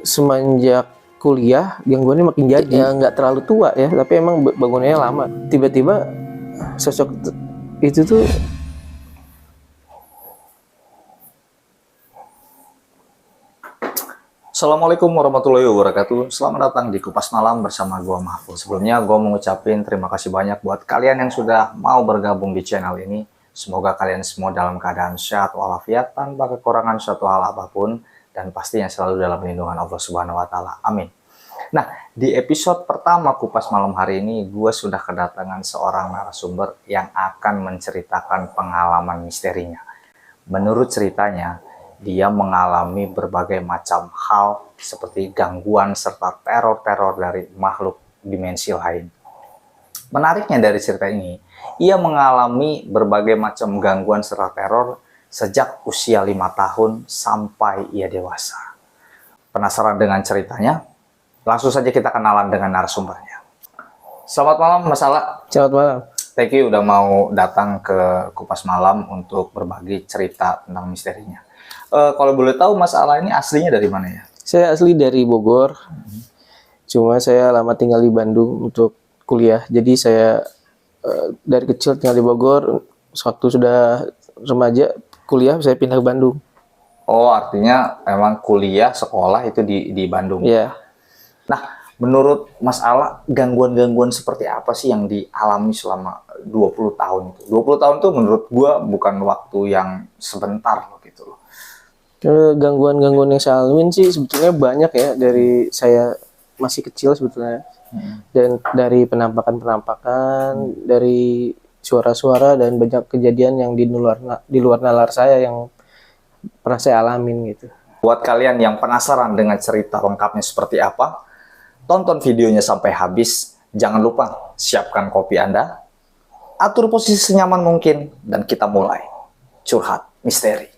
semenjak kuliah gangguannya makin jadi. Ya nggak terlalu tua ya, tapi emang bangunannya lama. Tiba-tiba sosok itu tuh Assalamualaikum warahmatullahi wabarakatuh. Selamat datang di Kupas Malam bersama gua Mahfuz. Sebelumnya gua mau ngucapin terima kasih banyak buat kalian yang sudah mau bergabung di channel ini. Semoga kalian semua dalam keadaan sehat walafiat tanpa kekurangan suatu hal apapun dan pastinya selalu dalam lindungan Allah Subhanahu wa taala. Amin. Nah, di episode pertama Kupas Malam hari ini gua sudah kedatangan seorang narasumber yang akan menceritakan pengalaman misterinya. Menurut ceritanya, dia mengalami berbagai macam hal seperti gangguan serta teror-teror dari makhluk dimensi lain. Menariknya dari cerita ini, ia mengalami berbagai macam gangguan serta teror sejak usia 5 tahun sampai ia dewasa. Penasaran dengan ceritanya? Langsung saja kita kenalan dengan narasumbernya. Selamat malam Mas Ala. selamat malam. Thank you udah mau datang ke Kupas Malam untuk berbagi cerita tentang misterinya. Kalau boleh tahu Mas Ala ini aslinya dari mana ya? Saya asli dari Bogor, cuma saya lama tinggal di Bandung untuk kuliah. Jadi saya dari kecil tinggal di Bogor, waktu sudah remaja kuliah saya pindah ke Bandung. Oh, artinya emang kuliah, sekolah itu di Bandung. Ya, Nah, menurut Mas Ala, gangguan-gangguan seperti apa sih yang dialami selama 20 tahun itu? 20 tahun itu menurut gua bukan waktu yang sebentar loh gitu loh. gangguan-gangguan yang saya alamin sih sebetulnya banyak ya dari saya masih kecil sebetulnya. Dan dari penampakan-penampakan, dari suara-suara dan banyak kejadian yang di luar nalar saya yang pernah saya alamin gitu. Buat kalian yang penasaran dengan cerita lengkapnya seperti apa, tonton videonya sampai habis. Jangan lupa siapkan kopi Anda, atur posisi senyaman mungkin, dan kita mulai curhat misteri.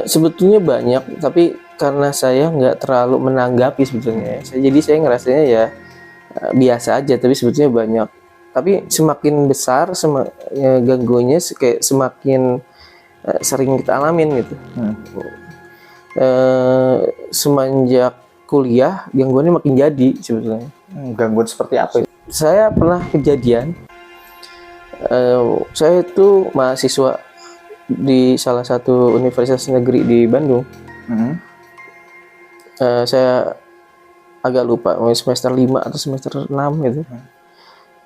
Sebetulnya banyak, tapi karena saya nggak terlalu menanggapi sebetulnya. Jadi saya ngerasanya ya biasa aja, tapi sebetulnya banyak. Tapi semakin besar, gangguannya kayak semakin sering kita alamin gitu. Semenjak kuliah gangguannya makin jadi sebetulnya. Gangguan seperti apa itu? Saya pernah kejadian, saya itu mahasiswa di salah satu universitas negeri di Bandung. Saya agak lupa, semester 5 atau semester 6 gitu.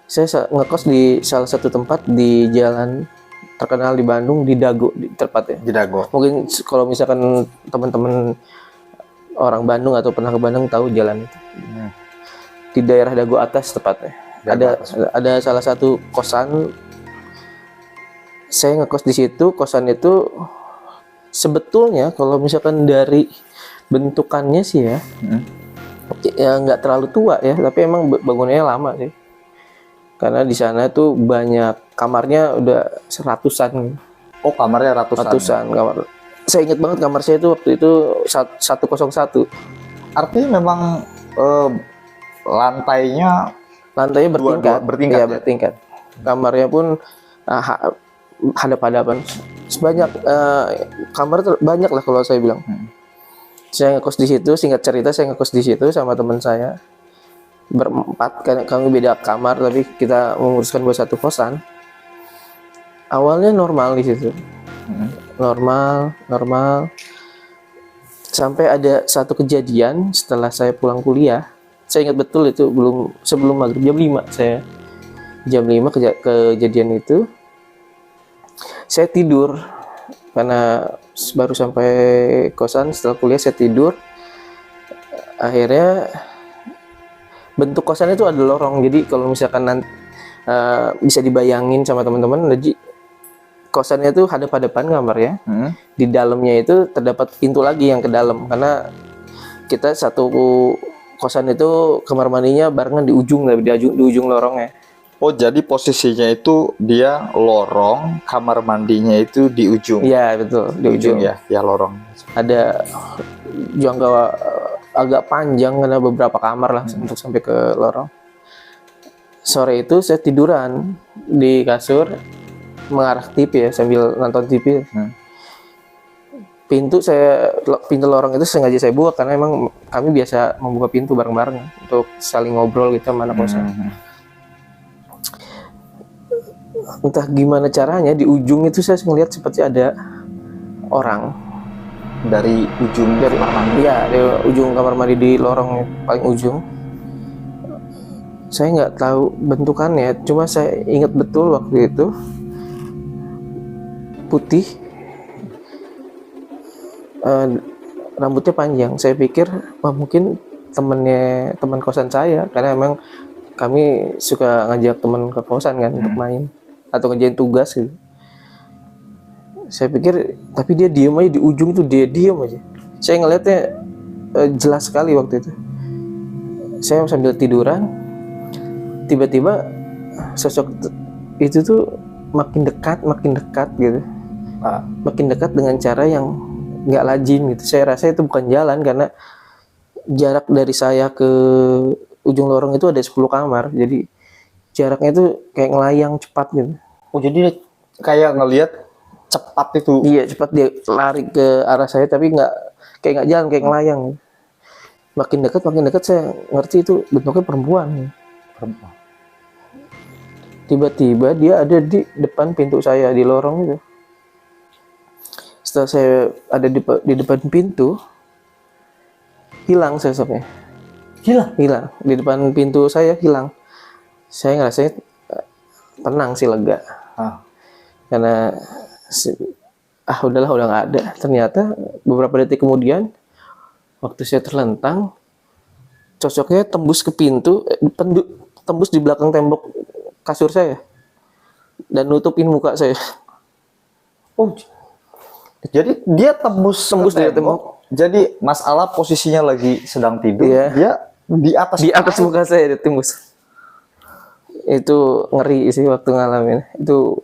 Saya ngekos di salah satu tempat di jalan terkenal di Bandung, di Dago tepatnya. Di Dago. Mungkin kalau misalkan teman-teman orang Bandung atau pernah ke Bandung tahu jalan itu. Di daerah Dago atas tepatnya. Ada salah satu kosan. Saya ngekos di situ. Kosan itu sebetulnya kalau misalkan dari bentukannya sih ya, ya nggak terlalu tua ya, tapi emang bangunannya lama sih. Karena di sana tuh banyak kamarnya udah seratusan. Oh, kamarnya ratusan. Kamar. Saya ingat banget kamar saya itu waktu itu 101. Artinya memang lantainya bertingkat. Ya, bertingkat. Kamarnya pun hadap-hadapan. Sebanyak kamar banyak lah kalau saya bilang. Saya ngekos di situ, singkat cerita saya ngekos di situ sama teman saya. Berempat, karena kami beda kamar tapi kita menguruskan buat satu kosan. Awalnya normal di situ. Normal. Sampai ada satu kejadian setelah saya pulang kuliah. Saya ingat betul itu sebelum maghrib jam 5 saya. Jam 5 kejadian itu. Saya tidur karena baru sampai kosan, setelah kuliah saya tidur. Akhirnya bentuk kosan itu ada lorong, jadi kalau misalkan bisa dibayangin sama teman-teman, jadi kosannya itu hadap-hadapan kamarnya. Di dalamnya itu terdapat pintu lagi yang ke dalam, karena kita satu kosan itu kamar mandinya barengan di ujung lorongnya. Oh, jadi posisinya itu dia lorong, kamar mandinya itu di ujung. Iya, betul, di ujung ya, lorong. Ada jangka agak panjang karena beberapa kamar lah untuk sampai ke lorong. Sore itu saya tiduran di kasur, mengarah ke TV ya, sambil nonton TV. Pintu lorong itu sengaja saya buka karena emang kami biasa membuka pintu bareng-bareng untuk saling ngobrol gitu sama anak kosan. Entah gimana caranya di ujung itu saya ngelihat seperti ada orang Dari ujung kamar mandi. Iya, di ujung kamar mandi di lorong paling ujung. Saya nggak tahu bentukannya, cuma saya ingat betul waktu itu putih, rambutnya panjang. Saya pikir mungkin teman kosan saya, karena emang kami suka ngajak teman ke kosan kan untuk main atau ngerjain tugas gitu. Saya pikir, tapi dia diem aja di ujung itu, dia diem aja. Saya ngeliatnya jelas sekali waktu itu. Saya sambil tiduran, tiba-tiba sosok itu tuh makin dekat gitu. Makin dekat dengan cara yang nggak lazim gitu. Saya rasa itu bukan jalan karena jarak dari saya ke ujung lorong itu ada 10 kamar. Jadi jaraknya itu kayak ngelayang cepat gitu. Oh, jadi kayak ngelihat cepat itu. Iya, cepat dia lari ke arah saya tapi nggak jalan, kayak ngelayang. Makin dekat saya ngerti itu bentuknya perempuan. Tiba-tiba dia ada di depan pintu saya di lorong itu. Setelah saya ada di depan pintu, hilang sosoknya. Hilang di depan pintu saya, hilang. Saya ngerasain tenang sih, lega. Karena udahlah, udah nggak ada. Ternyata beberapa detik kemudian, waktu saya terlentang, sosoknya tembus ke pintu, tembus di belakang tembok kasur saya dan nutupin muka saya. Oh, jadi dia tembus dari tembok. Jadi Mas Ala posisinya lagi sedang tidur, dia di atas muka saya dia tembus. Itu ngeri sih waktu ngalamin. Itu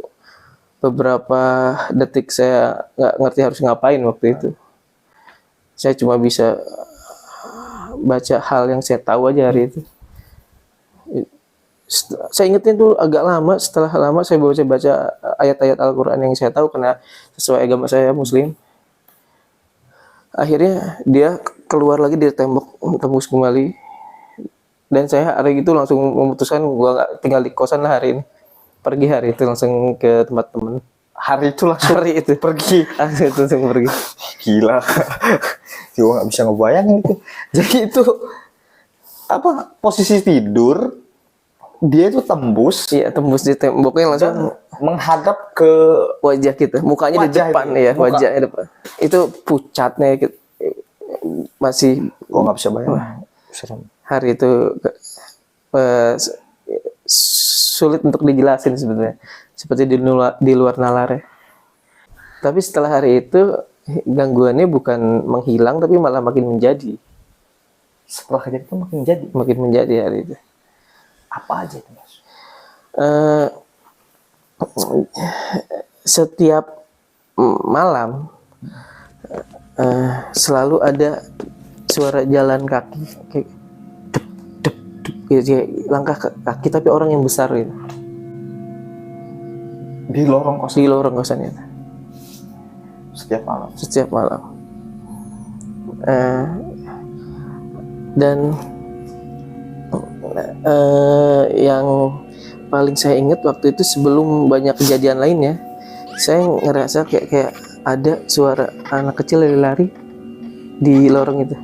beberapa detik saya nggak ngerti harus ngapain waktu itu. Saya cuma bisa baca hal yang saya tahu aja hari itu. Saya ingetin tuh agak lama, setelah lama saya baca ayat-ayat Al-Quran yang saya tahu karena sesuai agama saya Muslim. Akhirnya dia keluar lagi dari tembok, tembus kembali, dan saya hari itu langsung memutuskan gua nggak tinggal di kosan lah hari ini. Pergi hari itu langsung ke tempat teman. Hari itu pergi. Langsung pergi. Gila. Gue nggak bisa ngebayangin itu. Jadi itu apa, posisi tidur, dia itu tembus. Iya, tembus di temboknya langsung menghadap ke wajah kita. Mukanya di depan ya, wajahnya depan. Itu pucatnya masih. Gue nggak bisa bayangin. Hari itu sulit untuk dijelasin sebenarnya, seperti di luar nalar ya. Tapi setelah hari itu gangguannya bukan menghilang tapi malah makin menjadi. Setelah kejadian itu makin menjadi hari itu. Apa aja itu, Mas? Setiap malam selalu ada suara jalan kaki kayak gitu, langkah kaki tapi orang yang besar gitu. Di lorong kosan itu. Setiap malam. Dan yang paling saya ingat waktu itu sebelum banyak kejadian lainnya, saya ngerasa kayak ada suara anak kecil lari di lorong itu.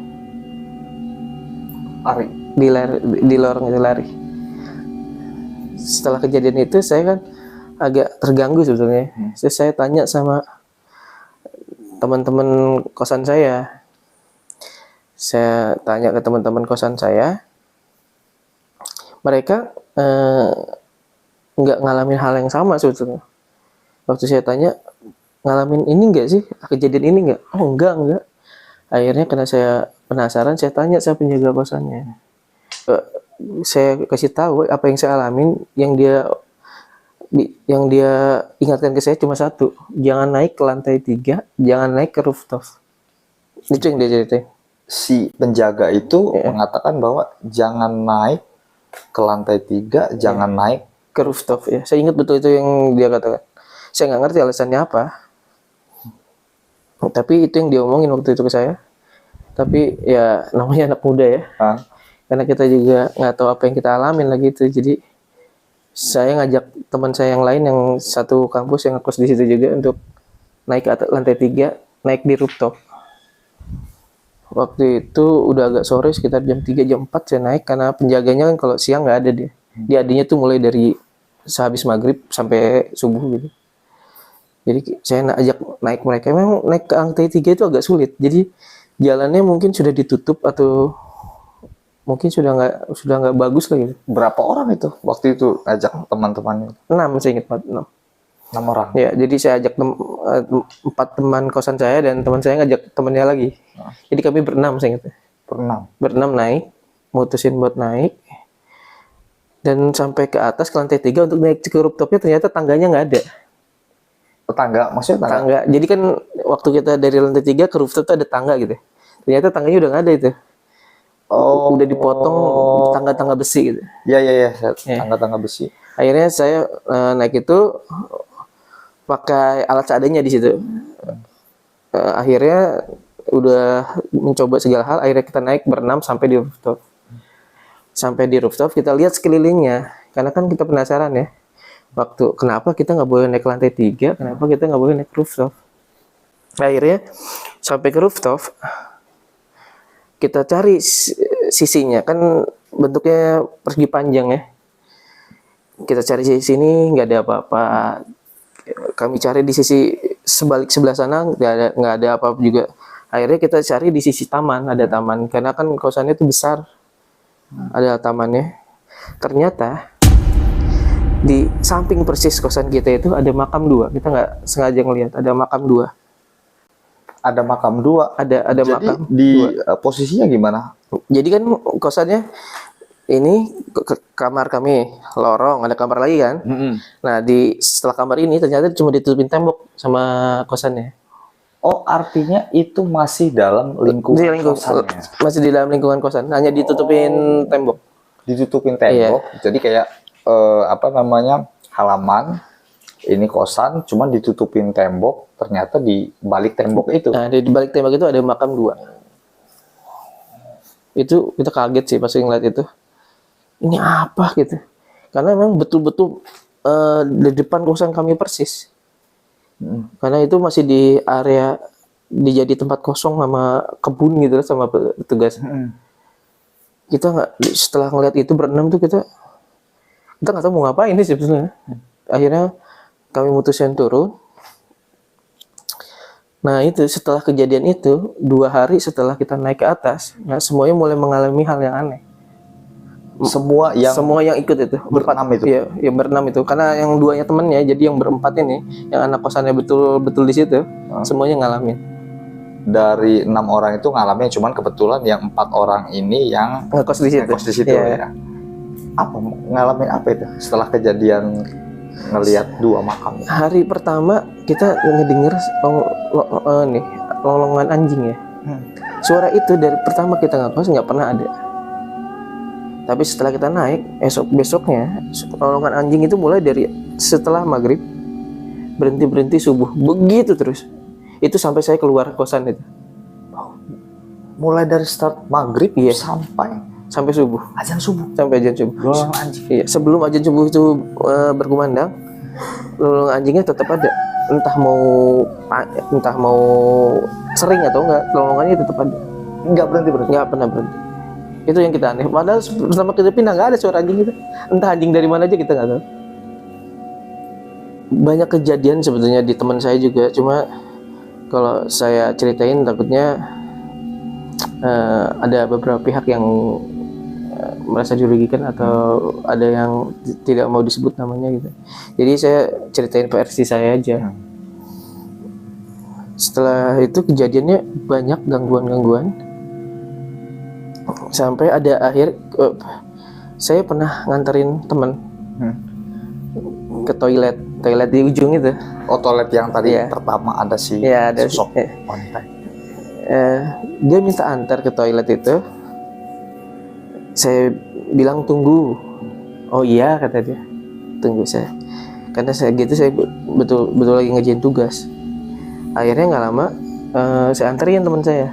Di lorong itu lari. Setelah kejadian itu saya kan agak terganggu sebetulnya. Saya tanya sama teman-teman kosan saya. Saya tanya ke teman-teman kosan saya. Mereka nggak ngalamin hal yang sama sebetulnya. Waktu saya tanya, ngalamin ini nggak sih? Kejadian ini nggak? Oh enggak. Akhirnya karena saya penasaran, saya tanya sama penjaga kosannya. Saya kasih tahu apa yang saya alamin, yang dia ingatkan ke saya cuma satu, jangan naik ke lantai 3, jangan naik ke rooftop. Itu yang dia ceritain. Si penjaga itu mengatakan bahwa jangan naik ke lantai 3, jangan naik ke rooftop ya. Saya ingat betul itu yang dia katakan. Saya nggak ngerti alasannya apa. Tapi itu yang diomongin waktu itu ke saya. Tapi ya namanya anak muda ya. Karena kita juga nggak tahu apa yang kita alamin lagi itu. Jadi saya ngajak teman saya yang lain yang satu kampus yang ngekos di situ juga untuk naik ke atas lantai 3, naik di rooftop. Waktu itu udah agak sore, sekitar jam 3, jam 4 saya naik karena penjaganya kan kalau siang nggak ada dia. Dia adanya tuh mulai dari sehabis maghrib sampai subuh gitu. Jadi saya ajak naik mereka. Memang naik ke lantai 3 itu agak sulit. Jadi jalannya mungkin sudah ditutup atau mungkin sudah nggak bagus lagi. Berapa orang itu waktu itu ajak teman-temannya? 6 saya ingat, 6. 6 orang. Ya, jadi saya ajak 4 teman kosan saya dan teman saya ngajak temannya lagi. Jadi kami berenam saya ingat. Berenam naik, mutusin buat naik. Dan sampai ke atas ke lantai 3 untuk naik ke rooftopnya ternyata tangganya nggak ada. Tangga, maksudnya Tangga. Jadi kan waktu kita dari lantai 3 ke rooftop tuh ada tangga gitu. Ternyata tangganya udah nggak ada itu. Udah dipotong tangga-tangga besi gitu. Iya. Tangga-tangga besi. Akhirnya saya naik itu pakai alat seadanya di situ. Akhirnya udah mencoba segala hal. Akhirnya kita naik berenam sampai di rooftop. Sampai di rooftop kita lihat sekelilingnya. Karena kan kita penasaran ya. Waktu kenapa kita nggak boleh naik ke lantai 3, kenapa kita nggak boleh naik ke rooftop. Akhirnya sampai ke rooftop, kita cari sisinya, kan bentuknya persegi panjang ya. Kita cari sisi sini, nggak ada apa-apa. Kami cari di sisi sebelah sana, nggak ada apa-apa juga. Akhirnya kita cari di sisi taman, ada taman. Karena kan kosannya itu besar, ada tamannya. Ternyata di samping persis kosan kita itu ada makam 2. Kita nggak sengaja ngelihat ada makam 2. Ada makam 2. Ada jadi makam di 2. Posisinya gimana? Jadi kan kosannya ini kamar kami, lorong, ada kamar lagi kan. Nah, setelah kamar ini ternyata cuma ditutupin tembok sama kosannya. Oh, artinya itu masih dalam lingkungan kosannya. Masih di dalam lingkungan kosan, hanya ditutupin tembok. Ditutupin tembok. Iya. Jadi kayak halaman ini kosan, cuman ditutupin tembok. Ternyata di balik tembok itu. Nah, di balik tembok itu ada makam 2. Itu kita kaget sih pas ngeliat itu. Ini apa gitu? Karena memang betul-betul di depan kosan kami persis. Karena itu masih di area dijadi tempat kosong sama kebun gitu sama petugas. Kita nggak, setelah ngeliat itu berenam tuh kita nggak tahu mau ngapain sih sebenarnya. Akhirnya kami mutusin turun. Nah itu setelah kejadian itu 2 hari setelah kita naik ke atas, nah semuanya mulai mengalami hal yang aneh. Semua yang ikut itu berenam itu. Iya, yang berenam itu. Karena yang 2-nya temennya, jadi yang berempat ini, yang anak kosannya betul-betul di situ, semuanya ngalamin. Dari 6 orang itu ngalamin, cuman kebetulan yang 4 orang ini yang ngekos di situ. Ya. Apa ngalamin apa itu setelah kejadian ngelihat 2 makam? Hari pertama kita ngedenger lolongan anjing ya. Suara itu dari pertama kita ngekos nggak pernah ada. Tapi setelah kita naik besoknya lolongan anjing itu mulai dari setelah maghrib berhenti subuh, begitu terus. Itu sampai saya keluar kosan itu. Mulai dari start maghrib sampai subuh. Azan subuh. Sampai azan subuh. Lolongan anjing. Iya, sebelum azan subuh itu berkumandang, lolongan anjingnya tetap ada. Entah mau sering atau enggak, lolongannya tetap ada. Enggak berhenti. Enggak pernah berhenti. Itu yang kita aneh. Padahal selama kita pindah nggak ada suara anjing itu. Entah anjing dari mana aja kita nggak tahu. Banyak kejadian sebetulnya di teman saya juga. Cuma kalau saya ceritain takutnya ada beberapa pihak yang merasa dirugikan atau ada yang tidak mau disebut namanya gitu. Jadi saya ceritain versi saya aja. Setelah itu kejadiannya banyak gangguan-gangguan. Sampai ada saya pernah nganterin teman ke toilet di ujung itu. Oh, toilet yang tadi pertama ada sosok wanita. Dia minta antar ke toilet itu. Saya bilang tunggu. Oh iya kata dia, tunggu saya. Karena saya betul lagi ngerjain tugas. Akhirnya nggak lama saya anterin teman saya.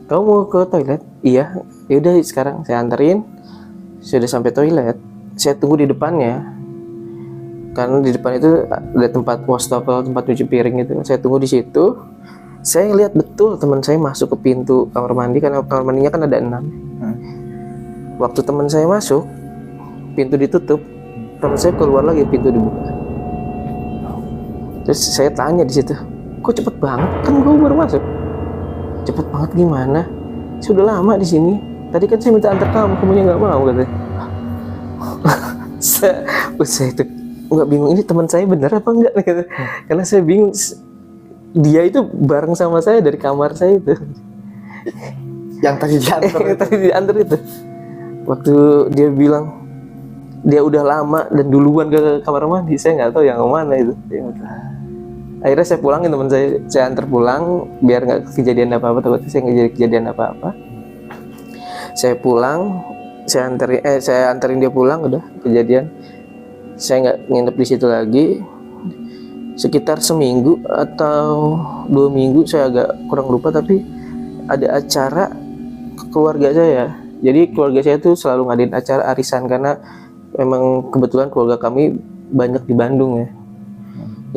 Kamu mau ke toilet? Iya. Yaudah sekarang saya anterin. Sudah sampai toilet, saya tunggu di depannya. Karena di depan itu ada tempat wastafel, tempat cuci piring gitu. Saya tunggu di situ. Saya ngeliat betul teman saya masuk ke pintu kamar mandi, karena kamar mandinya kan ada 6. Waktu teman saya masuk, pintu ditutup. Teman saya keluar lagi, pintu dibuka. Terus saya tanya di situ, kok cepet banget? Kan gue baru masuk. Cepet banget gimana? Saya udah lama di sini. Tadi kan saya minta antar kamunya nggak mau katanya. saya itu nggak bingung, ini teman saya bener apa enggak nih kata. Karena saya bingung, dia itu bareng sama saya dari kamar saya itu. Yang tadi diantar itu. Waktu dia bilang dia udah lama dan duluan ke kamar mandi, saya nggak tahu yang kemana itu. Akhirnya saya pulangin teman saya antar pulang biar nggak kejadian apa-apa. Takutnya saya nggak jadi kejadian apa-apa. Saya pulang, saya anterin dia pulang, udah kejadian. Saya nggak nginep di situ lagi. Sekitar seminggu atau 2 minggu, saya agak kurang lupa, tapi ada acara keluarga saya. Jadi keluarga saya tuh selalu ngadain acara arisan karena memang kebetulan keluarga kami banyak di Bandung ya.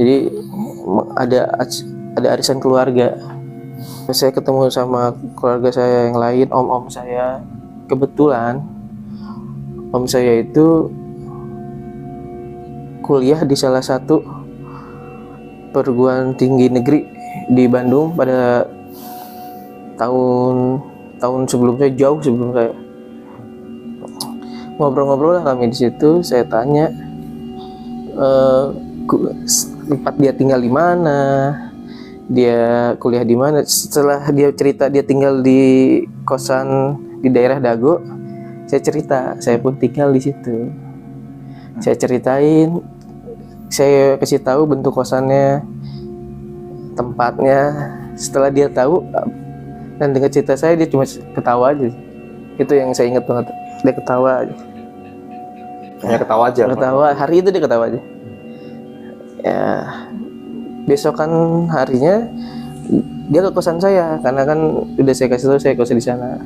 Jadi ada arisan keluarga. Saya ketemu sama keluarga saya yang lain, om saya. Kebetulan om saya itu kuliah di salah satu perguruan tinggi negeri di Bandung pada tahun sebelum saya, jauh sebelum saya. Ngobrol-ngobrol lah kami di situ. Saya tanya tempat dia tinggal di mana, dia kuliah di mana. Setelah dia cerita dia tinggal di kosan di daerah Dago, saya cerita saya pun tinggal di situ. Saya ceritain, saya kasih tahu bentuk kosannya, tempatnya. Setelah dia tahu dan dengar cerita saya, dia cuma ketawa aja. Itu yang saya ingat banget, dia ketawa aja. Hanya ketawa aja. Ketawa, hari itu dia ketawa aja. Ya, besokan harinya dia ke kosan saya, karena kan udah saya kasih tahu saya kos di sana.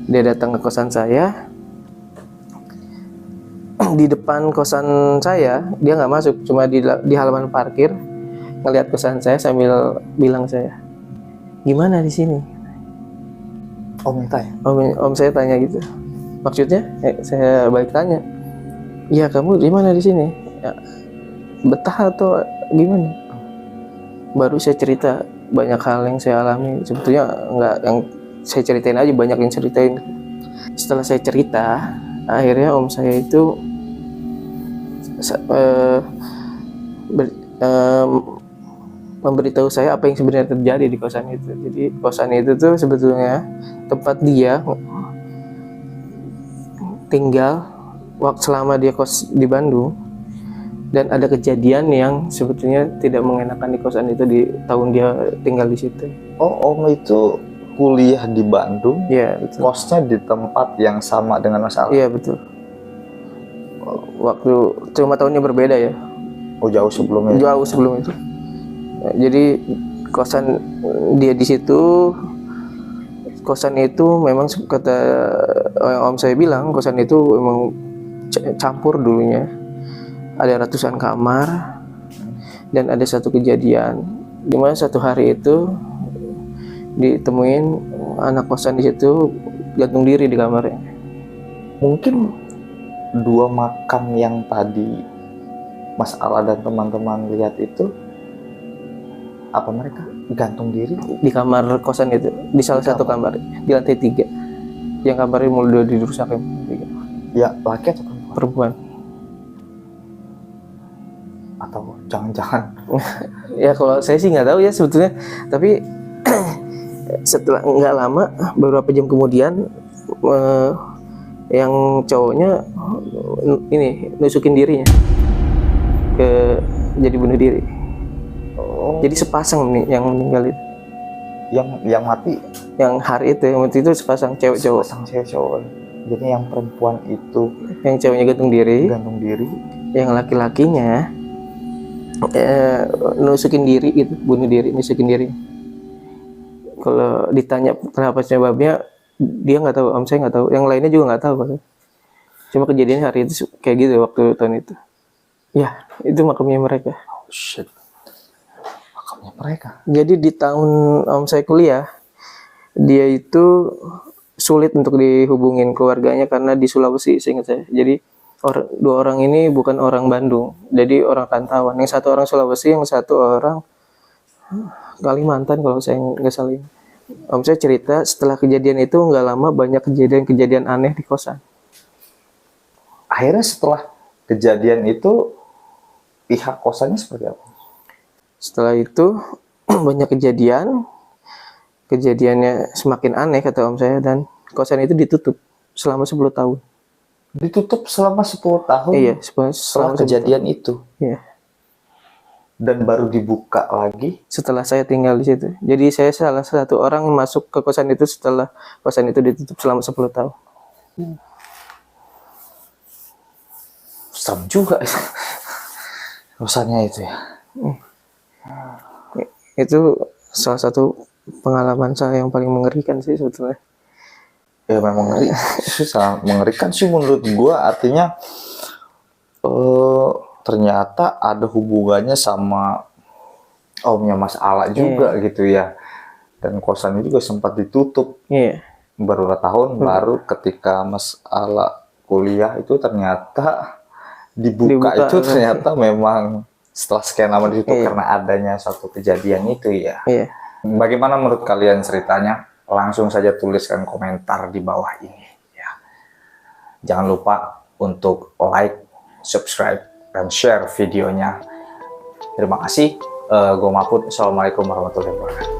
Dia datang ke kosan saya. Di depan kosan saya, dia nggak masuk, cuma di halaman parkir ngelihat kosan saya sambil bilang saya, gimana di sini? Om tanya. Om saya tanya gitu. Maksudnya, saya balik tanya, ya kamu di mana di sini? Ya, betah atau gimana? Baru saya cerita banyak hal yang saya alami. Sebetulnya nggak yang saya ceritain aja, banyak yang ceritain. Setelah saya cerita, akhirnya om saya itu memberitahu saya apa yang sebenarnya terjadi di kosan itu. Jadi kosan itu tuh sebetulnya tempat dia tinggal waktu selama dia kos di Bandung, dan ada kejadian yang sebetulnya tidak mengenakan di kosan itu di tahun dia tinggal di situ. Oh, om itu kuliah di Bandung, Iya betul. Kosnya di tempat yang sama dengan Mas Alan? Iya betul. Waktu cuma tahunnya berbeda ya. Oh, jauh sebelumnya? Jauh sebelum itu. Jadi kosan dia di situ, kosan itu memang kata om saya bilang, kosan itu memang campur dulunya. Ada ratusan kamar, dan ada satu kejadian di mana satu hari itu ditemuin anak kosan di situ gantung diri di kamarnya. Mungkin 2 makam yang tadi Mas Ala dan teman-teman lihat itu, apa mereka gantung diri di kamar kosan itu, di salah satu kamar di lantai 3 yang kamarnya mulai dirusak. Ya, laki atau perempuan? Atau jangan-jangan Ya kalau saya sih nggak tahu ya sebetulnya, tapi setelah nggak lama, beberapa jam kemudian yang cowoknya ini nusukin dirinya jadi bunuh diri. Oh. Jadi sepasang nih yang meninggal itu. Yang mati? Yang hari itu sepasang cewek cowok. Sepasang cewek cowok. Jadi yang perempuan itu, yang ceweknya gantung diri, yang laki-lakinya nusukin diri gitu, bunuh diri, nusukin diri. Kalau ditanya kenapa sebabnya, dia nggak tahu, om saya nggak tahu, yang lainnya juga nggak tahu. Cuma kejadian hari itu kayak gitu waktu tahun itu. Ya, itu makamnya mereka. Oh, shit. Makamnya mereka. Jadi di tahun om saya kuliah, dia itu sulit untuk dihubungin keluarganya karena di Sulawesi, seingat saya. Jadi dua orang ini bukan orang Bandung, jadi orang Rantauan. Yang satu orang Sulawesi, yang satu orang Kalimantan kalau saya nggak salah. Om saya cerita setelah kejadian itu nggak lama banyak kejadian-kejadian aneh di kosan. Akhirnya setelah kejadian itu pihak kosannya seperti apa? Setelah itu banyak kejadiannya semakin aneh kata om saya, dan kosan itu ditutup selama 10 tahun. Ditutup selama 10 tahun? Iya, setelah kejadian itu? Iya. Dan baru dibuka lagi setelah saya tinggal di situ. Jadi saya salah satu orang masuk ke kosan itu setelah kosan itu ditutup selama 10 tahun. Serem juga kosannya itu ya. Itu salah satu pengalaman saya yang paling mengerikan sih sebetulnya. Ya memang ngeri, sangat mengerikan sih menurut gua. Artinya ternyata ada hubungannya sama omnya Mas Ala juga gitu ya. Dan kosan itu juga sempat ditutup beberapa tahun. Baru ketika Mas Ala kuliah itu ternyata dibuka itu ternyata memang setelah sekian lama ditutup karena adanya suatu kejadian itu ya. Bagaimana menurut kalian ceritanya? Langsung saja tuliskan komentar di bawah ini ya. Jangan lupa untuk like, subscribe, dan share videonya. Terima kasih. Gue Mahfud. Assalamualaikum warahmatullahi wabarakatuh.